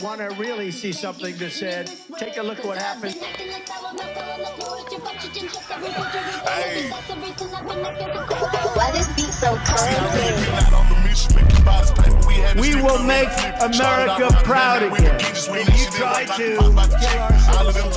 Want to really see something that said, take a look at what happened. Hey. Why this beat so cold? We will make America proud again. And you try to kill our citizens.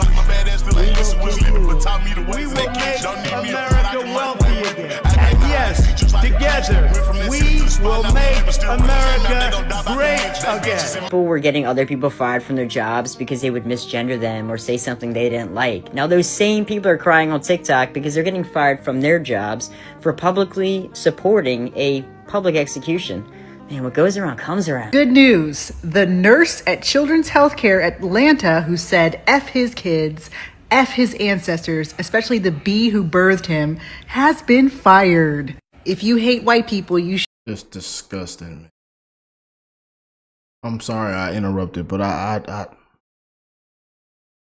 We will make America wealthy again. And yes, together, we will make America great again. People were getting other people fired from their jobs because they would misgender them or say something they didn't like. Now those same people are crying on TikTok because they're getting fired from their jobs for publicly supporting a public execution. Man, what goes around comes around. Good news. The nurse at Children's Healthcare Atlanta who said F his kids, F his ancestors, especially the bee who birthed him, has been fired. If you hate white people, you should. It's disgusting, man. I'm sorry I interrupted, but I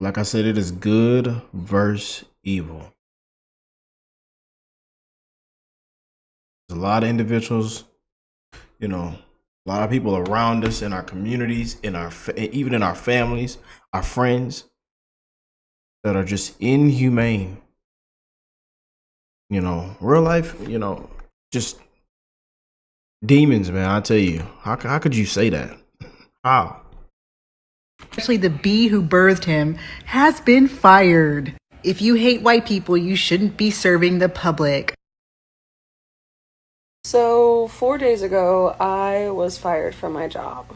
like I said, it is good versus evil. There's a lot of individuals, you know, a lot of people around us in our communities, even in our families, our friends, that are just inhumane. You know, real life, you know, just demons, man. I tell you, how could you say that? How? Especially the bee who birthed him has been fired. If you hate white people, you shouldn't be serving the public. So 4 days ago, I was fired from my job.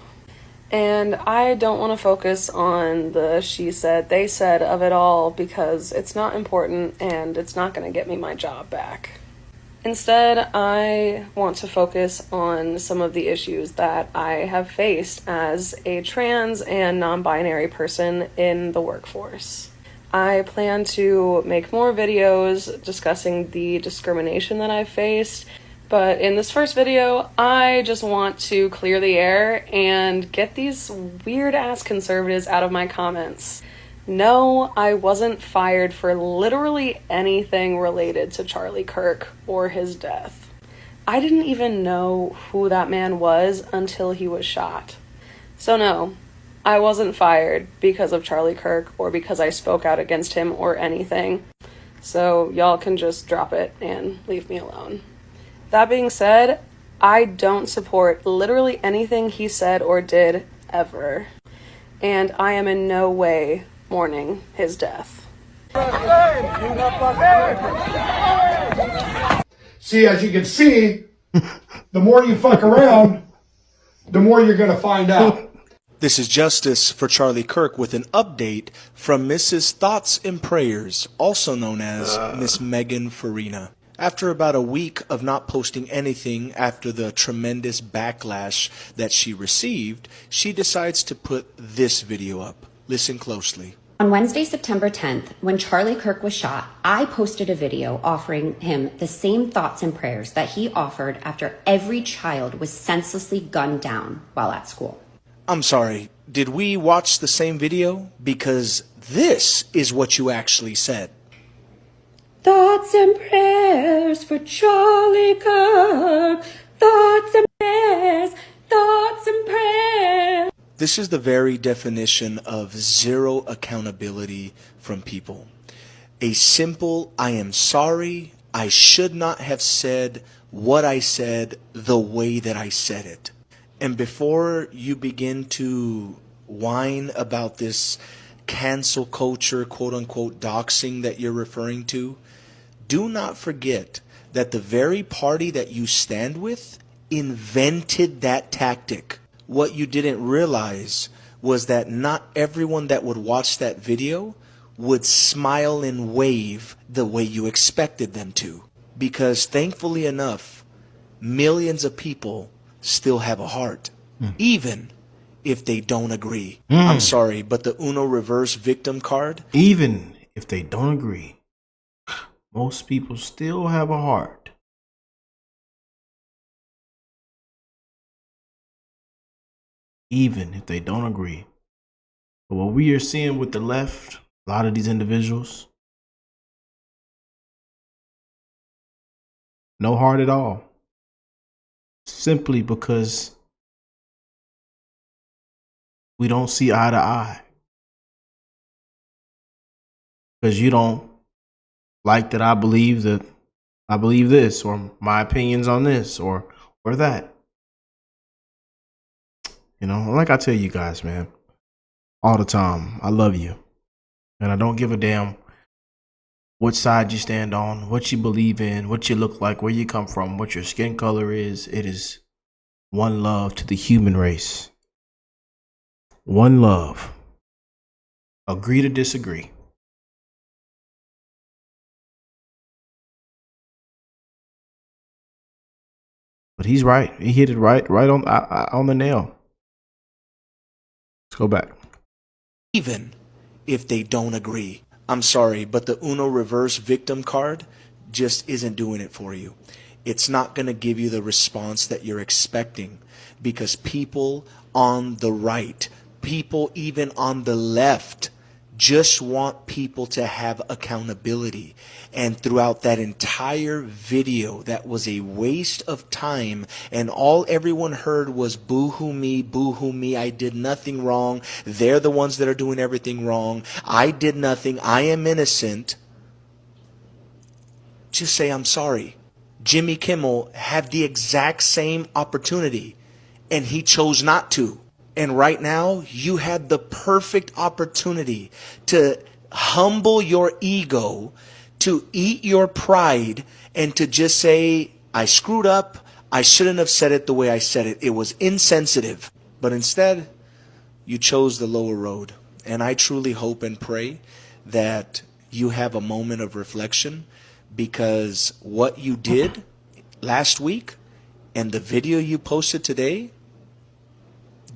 And I don't want to focus on the she said, they said of it all because it's not important and it's not going to get me my job back. Instead, I want to focus on some of the issues that I have faced as a trans and non-binary person in the workforce. I plan to make more videos discussing the discrimination that I've faced, but in this first video, I just want to clear the air and get these weird-ass conservatives out of my comments. No, I wasn't fired for literally anything related to Charlie Kirk or his death. I didn't even know who that man was until he was shot. So no, I wasn't fired because of Charlie Kirk or because I spoke out against him or anything. So y'all can just drop it and leave me alone. That being said, I don't support literally anything he said or did ever. And I am in no way mourning his death. See, as you can see, the more you fuck around, the more you're going to find out. This is Justice for Charlie Kirk with an update from Mrs. Thoughts and Prayers, also known as Miss Megan Farina. After about a week of not posting anything after the tremendous backlash that she received, she decides to put this video up. Listen closely. On Wednesday, September 10th, when Charlie Kirk was shot, I posted a video offering him the same thoughts and prayers that he offered after every child was senselessly gunned down while at school. I'm sorry, did we watch the same video? Because this is what you actually said. Thoughts and prayers for Charlie Kirk. Thoughts and prayers, thoughts and prayers. This is the very definition of zero accountability from people. A simple, I am sorry, I should not have said what I said the way that I said it. And before you begin to whine about this cancel culture, quote unquote, doxing that you're referring to, do not forget that the very party that you stand with invented that tactic. What you didn't realize was that not everyone that would watch that video would smile and wave the way you expected them to. Because thankfully enough, millions of people still have a heart, even if they don't agree. I'm sorry, but the Uno reverse victim card, Even if they don't agree, most people still have a heart. Even if they don't agree. But what we are seeing with the left, a lot of these individuals, no heart at all. Simply because we don't see eye to eye. Because you don't like that I believe this, or my opinions on this or that. You know, like I tell you guys, man, all the time, I love you. And I don't give a damn what side you stand on, what you believe in, what you look like, where you come from, what your skin color is. It is one love to the human race. One love. Agree to disagree. But he's right. He hit it right on the nail. Let's go back. Even if they don't agree. I'm sorry, but the Uno reverse victim card just isn't doing it for you. It's not going to give you the response that you're expecting, because people on the right, people even on the left, just want people to have accountability. And throughout that entire video, that was a waste of time, and all everyone heard was boo-hoo me, I did nothing wrong, they're the ones that are doing everything wrong, I did nothing, I am innocent. Just say I'm sorry. Jimmy Kimmel had the exact same opportunity, and he chose not to. And right now, you had the perfect opportunity to humble your ego, to eat your pride, and to just say, I screwed up. I shouldn't have said it the way I said it. It was insensitive. But instead, you chose the lower road. And I truly hope and pray that you have a moment of reflection, because what you did last week and the video you posted today,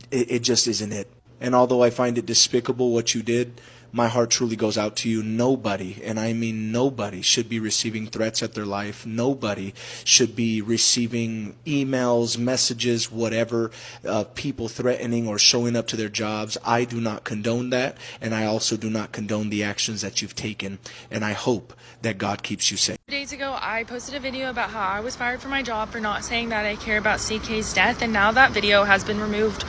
it just isn't it. And although I find it despicable what you did, my heart truly goes out to you. Nobody, and I mean nobody, should be receiving threats at their life. Nobody should be receiving emails, messages, whatever, people threatening or showing up to their jobs. I do not condone that, and I also do not condone the actions that you've taken. And I hope that God keeps you safe. 2 days ago, I posted a video about how I was fired from my job for not saying that I care about CK's death, and now that video has been removed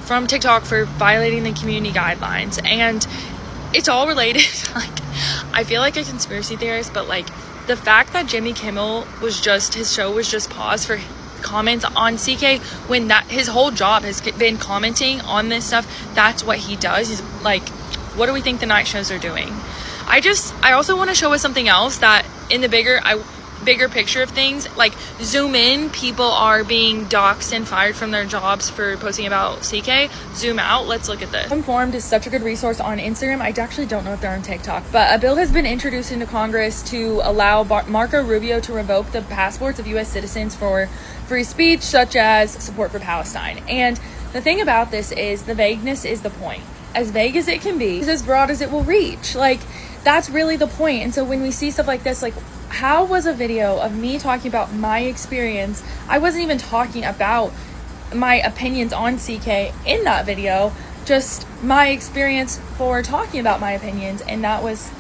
from TikTok for violating the community guidelines. And it's all related. Like, I feel like a conspiracy theorist, but like the fact that Jimmy Kimmel was just, his show was just paused for comments on CK when that his whole job has been commenting on this stuff. That's what he does. He's like, what do we think the night shows are doing? I also want to show us something else that in the bigger picture of things, like zoom in, people are being doxxed and fired from their jobs for posting about CK. Zoom out, let's look at this. Informed is such a good resource on Instagram. I actually don't know if they're on TikTok, but a bill has been introduced into Congress to allow Marco Rubio to revoke the passports of U.S. citizens for free speech, such as support for Palestine. And the thing about this is the vagueness is the point. As vague as it can be is as broad as it will reach. Like, that's really the point. And so when we see stuff like this, like, how was a video of me talking about my experience? I wasn't even talking about my opinions on CK in that video, just my experience for talking about my opinions, and that was,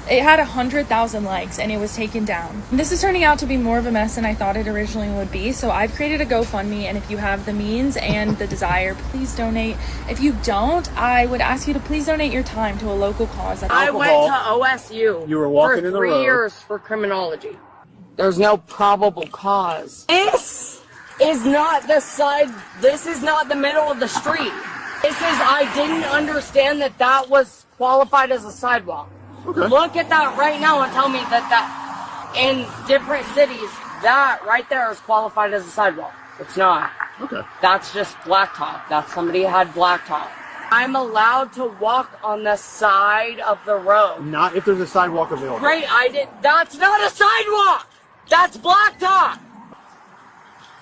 it had 100,000 likes and it was taken down. This is turning out to be more of a mess than I thought it originally would be, so I've created a GoFundMe, and if you have the means and the desire, please donate. If you don't, I would ask you to please donate your time to a local cause. I went to OSU. You were walking in the road for 3 years for criminology. There's no probable cause. This is not the side. This is not the middle of the street. This is, I didn't understand that that was qualified as a sidewalk. Okay. Look at that right now and tell me that in different cities, that right there is qualified as a sidewalk. It's not. Okay. That's just blacktop. That's somebody had blacktop. I'm allowed to walk on the side of the road. Not if there's a sidewalk available. Great, that's not a sidewalk! That's blacktop!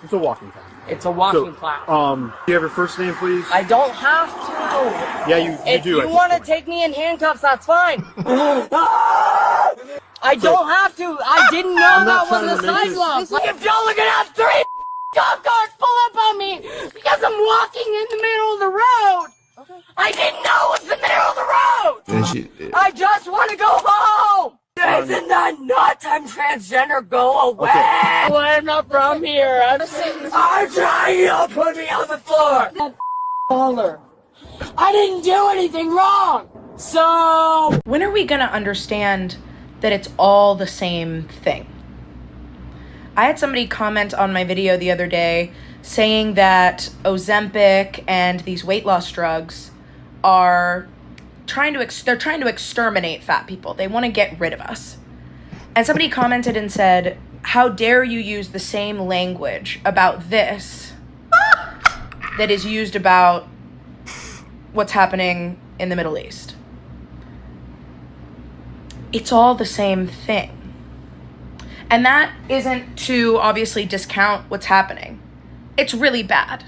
It's a walking path. It's a walking path. Do you have your first name, please? I don't have to. Yeah, you do. If you want to take me in handcuffs, that's fine. I don't have to. I didn't know that was a sidewalk. If y'all are gonna have 3 cop cars pull up on me because I'm walking in the middle of the road. Okay. I didn't know it was the middle of the road. I just want to go home. Isn't that nuts? I'm transgender. Go away. Okay. Well, I'm not from here. I'm trying to put me on the floor. Baller. I didn't do anything wrong. So when are we gonna understand that it's all the same thing? I had somebody comment on my video the other day saying that Ozempic and these weight loss drugs are trying to exterminate fat people. They want to get rid of us. And somebody commented and said, how dare you use the same language about this that is used about what's happening in the Middle East. It's all the same thing. And that isn't to obviously discount what's happening. It's really bad.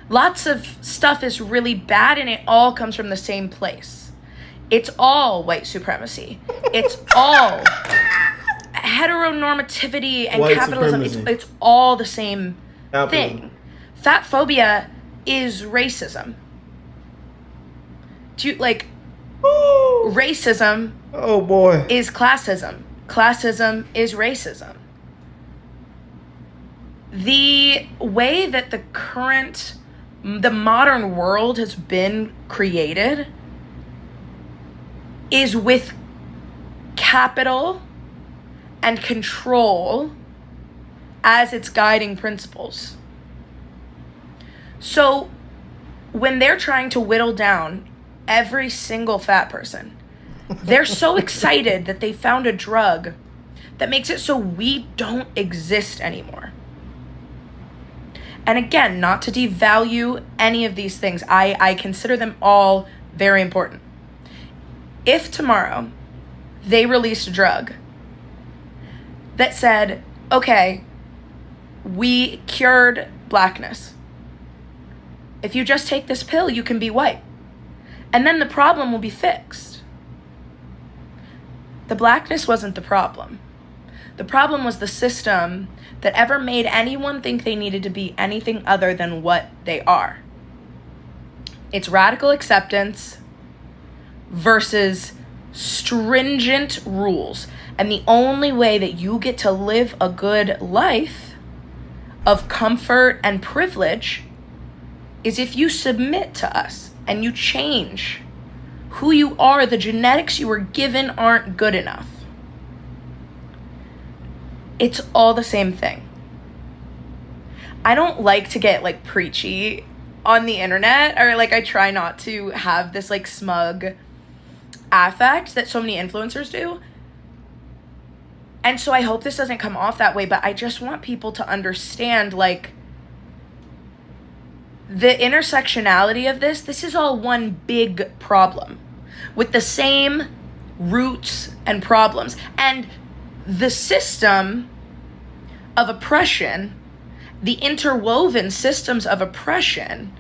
Lots of stuff is really bad, and it all comes from the same place. It's all white supremacy. It's all heteronormativity and White capitalism. supremacy. It's all the same Capitalism. thing. Fat phobia is racism. Racism Oh boy. is classism. Classism is racism. The way that the modern world has been created is with capital and control as its guiding principles. So when they're trying to whittle down every single fat person, they're so excited that they found a drug that makes it so we don't exist anymore. And again, not to devalue any of these things, I consider them all very important. If tomorrow they released a drug that said, okay, we cured blackness. If you just take this pill, you can be white. And then the problem will be fixed. The blackness wasn't the problem. The problem was the system that ever made anyone think they needed to be anything other than what they are. It's radical acceptance versus stringent rules. And the only way that you get to live a good life of comfort and privilege is if you submit to us and you change who you are. The genetics you were given aren't good enough. It's all the same thing. I don't like to get like preachy on the internet, or like I try not to have this like smug affect that so many influencers do. And so I hope this doesn't come off that way, but I just want people to understand like the intersectionality of this is all one big problem with the same roots and problems. And the system of oppression, the interwoven systems of oppression,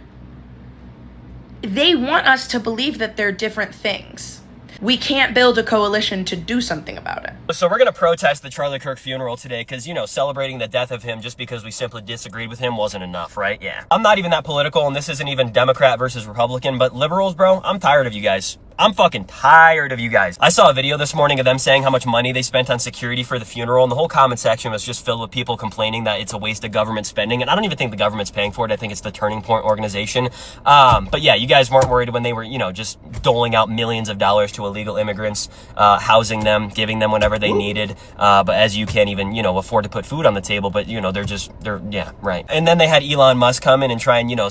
they want us to believe that they're different things. We can't build a coalition to do something about it. So we're going to protest the Charlie Kirk funeral today because, you know, celebrating the death of him just because we simply disagreed with him wasn't enough, right? Yeah. I'm not even that political, and this isn't even Democrat versus Republican, but liberals, bro, I'm tired of you guys. I'm fucking tired of you guys. I saw a video this morning of them saying how much money they spent on security for the funeral, and the whole comment section was just filled with people complaining that it's a waste of government spending, and I don't even think the government's paying for it. I think it's the Turning Point organization. But yeah, you guys weren't worried when they were, you know, just doling out millions of dollars to illegal immigrants, housing them, giving them whatever they needed. But as you can't even, you know, afford to put food on the table, but, you know, yeah, right. And then they had Elon Musk come in and try and, you know,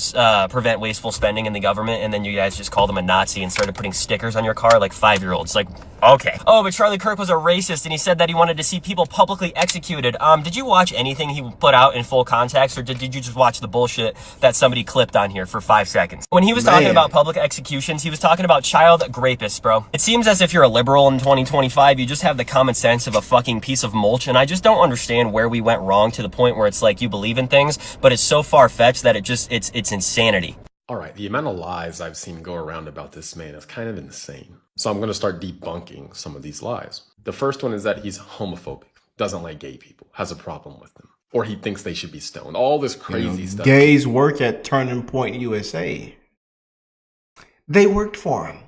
prevent wasteful spending in the government, and then you guys just called him a Nazi and started putting stickers on your car like 5-year-olds. Like, okay. Oh, but Charlie Kirk was a racist, and he said that he wanted to see people publicly executed. Did you watch anything he put out in full context, or did you just watch the bullshit that somebody clipped on here for 5 seconds? When he was talking about public executions, he was talking about child rapists, bro. It seems as if you're a liberal in 2025, you just have the common sense of a fucking piece of mulch, and I just don't understand where we went wrong to the point where it's like you believe in things, but it's so far-fetched that it's insanity. All right, the amount of lies I've seen go around about this man is kind of insane. So I'm going to start debunking some of these lies. The first one is that he's homophobic, doesn't like gay people, has a problem with them, or he thinks they should be stoned. All this crazy stuff. Gays work at Turning Point USA. They worked for him.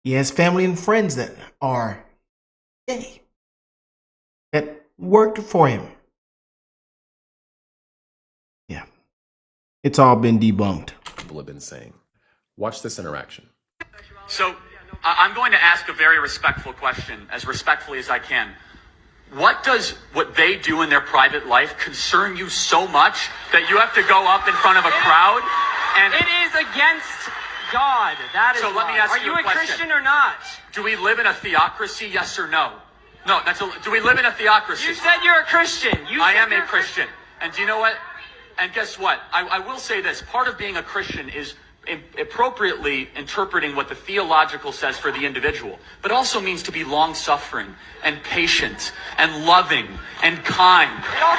He has family and friends that are gay, that worked for him. Yeah. It's all been debunked. people have been saying. Watch this interaction. So I'm going to ask a very respectful question, as respectfully as I can. What does what they do in their private life concern you so much that you have to go up in front of a crowd? And it is against God. That is so let me ask Are you you a question. Christian or not? Do we live in a theocracy, yes or no? No, do we live in a theocracy? You said you're a Christian. I am a Christian. And do you know what? And guess what? I will say this. Part of being a Christian is appropriately interpreting what the theological says for the individual, but also means to be long-suffering and patient and loving and kind.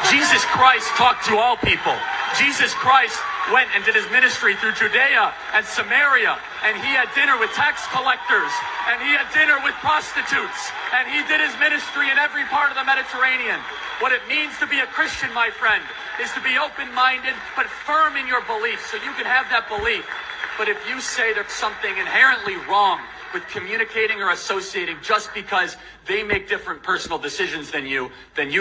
Jesus Christ talked to all people. Jesus Christ went and did his ministry through Judea and Samaria, and he had dinner with tax collectors, and he had dinner with prostitutes, and he did his ministry in every part of the Mediterranean. What it means to be a Christian, my friend, is to be open-minded but firm in your beliefs, so you can have that belief. But if you say there's something inherently wrong with communicating or associating just because they make different personal decisions than you,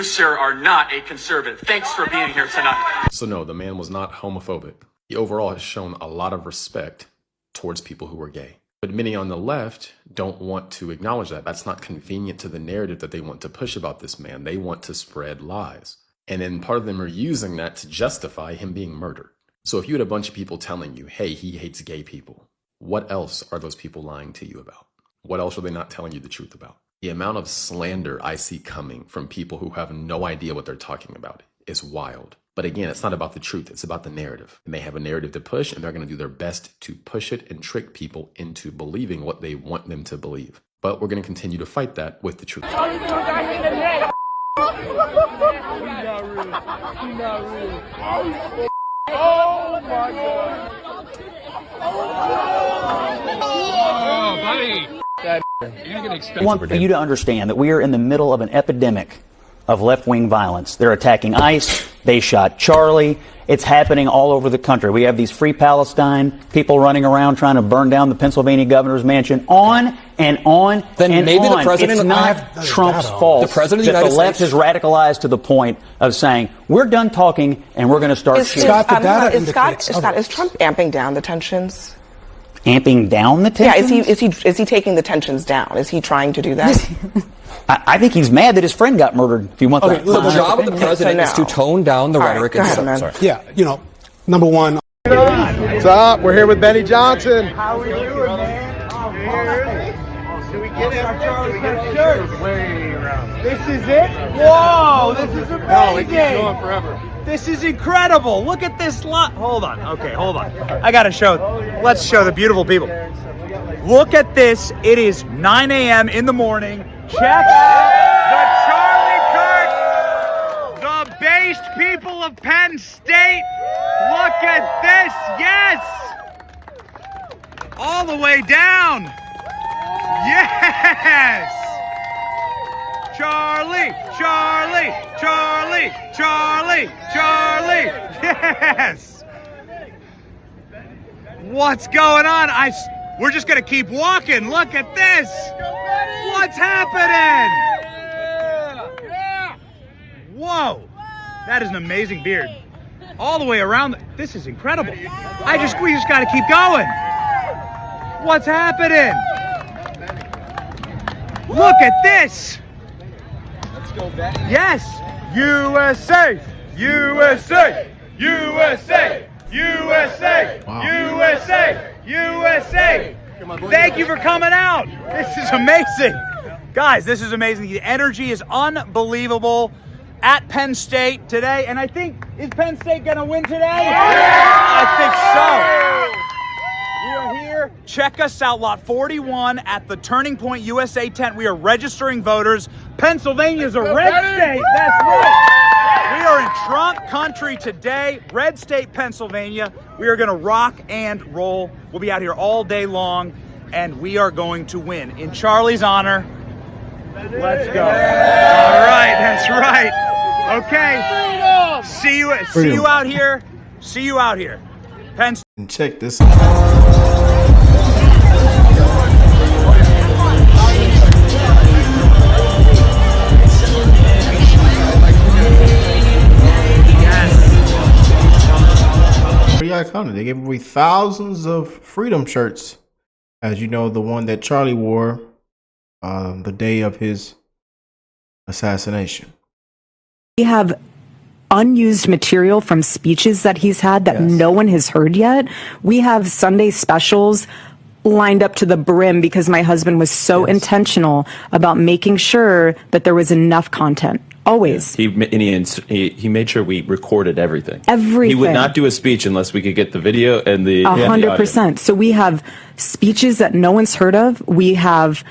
sir, are not a conservative. Thanks for being here tonight. So no, the man was not homophobic. He overall has shown a lot of respect towards people who are gay. But many on the left don't want to acknowledge that. That's not convenient to the narrative that they want to push about this man. They want to spread lies. And then part of them are using that to justify him being murdered. So if you had a bunch of people telling you, hey, he hates gay people, what else are those people lying to you about? What else are they not telling you the truth about? The amount of slander I see coming from people who have no idea what they're talking about is wild. But again, it's not about the truth. It's about the narrative. And they have a narrative to push, and they're going to do their best to push it and trick people into believing what they want them to believe. But we're going to continue to fight that with the truth. Oh my God! Oh, buddy! I want you to understand that we are in the middle of an epidemic of left-wing violence. They're attacking ICE. They shot Charlie. It's happening all over the country. We have these Free Palestine people running around trying to burn down the Pennsylvania governor's mansion. On and on then and maybe on. The president, it's not Trump's fault the president of that the the left States is radicalized to the point of saying, we're done talking and we're going to start shooting. Is Trump amping down the tensions? Amping down the tensions? Yeah, is he taking the tensions down? Is he trying to do that? I think he's mad that his friend got murdered, if you want that. The job of the president is to tone down the rhetoric and sorry. Yeah, number one. What's up? We're here with Benny Johnson. How we doing, man? Do we get our shirts? Way around. This is it? Whoa, this is amazing. No, it keeps going forever. This is incredible. Look at this lot. Hold on. Okay, hold on. I got to show. Let's show the beautiful people. Look at this. It is 9 a.m. in the morning. Check out the Charlie Kirk, the based people of Penn State. Look at this. Yes. All the way down. Yes. Charlie, Charlie, Charlie, Charlie, Charlie. Yes. What's going on? We're just going to keep walking. Look at this. What's happening? Whoa. That is an amazing beard. All the way around. This is incredible. We just got to keep going. What's happening? Look at this. Let's go, Benny. Yes. USA. USA. USA. USA. Wow. USA. USA. Thank you for coming out. This is amazing. Guys, this is amazing. The energy is unbelievable at Penn State today. And I think, is Penn State going to win today? Yeah! I think so. We are here. Check us out, lot 41 at the Turning Point USA tent. We are registering voters. Pennsylvania's a red state. That's right. We are in Trump country today, red state, Pennsylvania. We are going to rock and roll. We'll be out here all day long, and we are going to win. In Charlie's honor, let's go. All right, that's right. Okay. See you out here. See you out here. Penn State. And check this out. Where y'all coming? They gave away thousands of freedom shirts. As you know, the one that Charlie wore the day of his assassination. We have unused material from speeches that he's had that no one has heard yet. We have Sunday specials lined up to the brim because my husband was so intentional about making sure that there was enough content. Always. He made sure we recorded everything. Everything. He would not do a speech unless we could get the video and the 100%. So we have speeches that no one's heard of. We have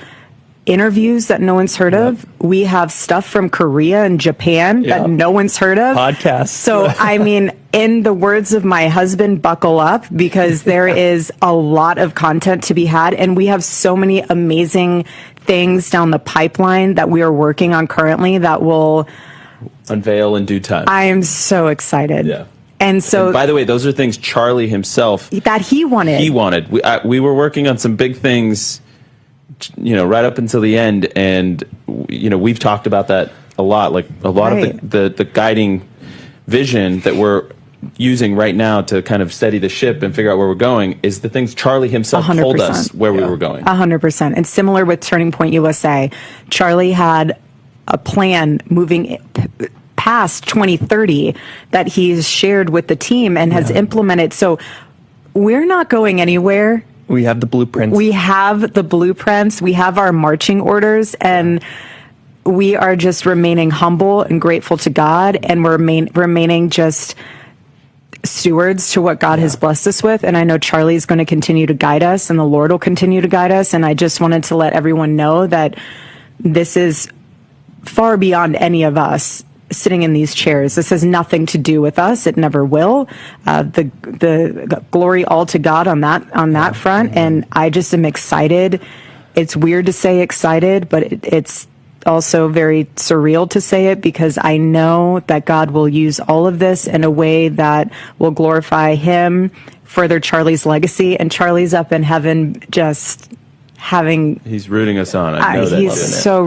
interviews that no one's heard of. We have stuff from Korea and Japan that no one's heard of. Podcasts. So, I mean, in the words of my husband, buckle up, because there is a lot of content to be had. And we have so many amazing things down the pipeline that we are working on currently that will unveil in due time. I am so excited. Yeah. And so, and by the way, those are things Charlie himself that he wanted. He wanted. We were working on some big things, you know, right up until the end, and you know, we've talked about that a lot. Like a lot of the guiding vision that we're using right now to kind of steady the ship and figure out where we're going is the things Charlie himself 100%. Told us where we were going. 100%. And similar with Turning Point USA, Charlie had a plan moving past 2030 that he's shared with the team and has implemented. So we're not going anywhere. We have the blueprints. We have the blueprints. We have our marching orders, and we are just remaining humble and grateful to God, and we're remaining just stewards to what God has blessed us with. And I know Charlie's going to continue to guide us, and the Lord will continue to guide us. And I just wanted to let everyone know that this is far beyond any of us sitting in these chairs. This has nothing to do with us. It never will. The glory all to God on that front. And I just am excited. It's weird to say excited, but it's also very surreal to say it, because I know that God will use all of this in a way that will glorify him, further Charlie's legacy. And Charlie's up in heaven just having... He's rooting us on. I know that. He's so